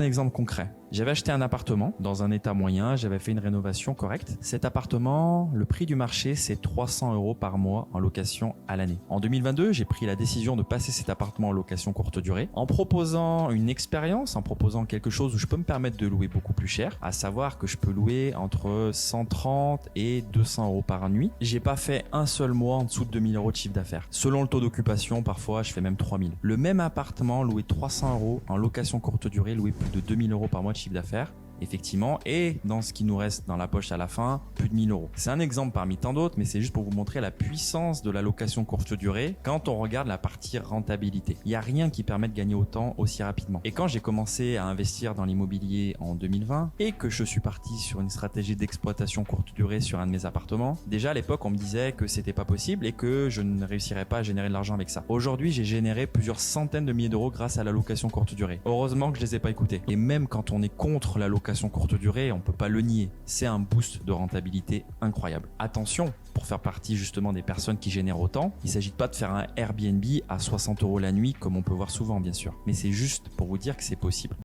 Un exemple concret. J'avais acheté un appartement dans un état moyen, j'avais fait une rénovation correcte. Cet appartement, le prix du marché, c'est 300 € par mois en location à l'année. En 2022, j'ai pris la décision de passer cet appartement en location courte durée en proposant une expérience, en proposant quelque chose où je peux me permettre de louer beaucoup plus cher, à savoir que je peux louer entre 130 et 200 € par nuit. J'ai pas fait un seul mois en dessous de 2000 € de chiffre d'affaires. Selon le taux d'occupation, parfois, je fais même 3000. Le même appartement loué 300 € en location courte durée, loué plus de 2000 € par mois de chiffre d'affaires, effectivement, et dans ce qui nous reste dans la poche à la fin, plus de 1000 €. C'est un exemple parmi tant d'autres, mais c'est juste pour vous montrer la puissance de la location courte durée quand on regarde la partie rentabilité. Il n'y a rien qui permet de gagner autant aussi rapidement. Et quand j'ai commencé à investir dans l'immobilier en 2020 et que je suis parti sur une stratégie d'exploitation courte durée sur un de mes appartements, déjà à l'époque on me disait que c'était pas possible et que je ne réussirais pas à générer de l'argent avec ça. Aujourd'hui, j'ai généré plusieurs centaines de milliers d'euros grâce à la location courte durée. Heureusement que je les ai pas écoutés. Et même quand on est contre la location courte durée, on peut pas le nier. C'est un boost de rentabilité incroyable. Attention, pour faire partie justement des personnes qui génèrent autant, il s'agit pas de faire un Airbnb à 60 € la nuit comme on peut voir souvent bien sûr. Mais c'est juste pour vous dire que c'est possible.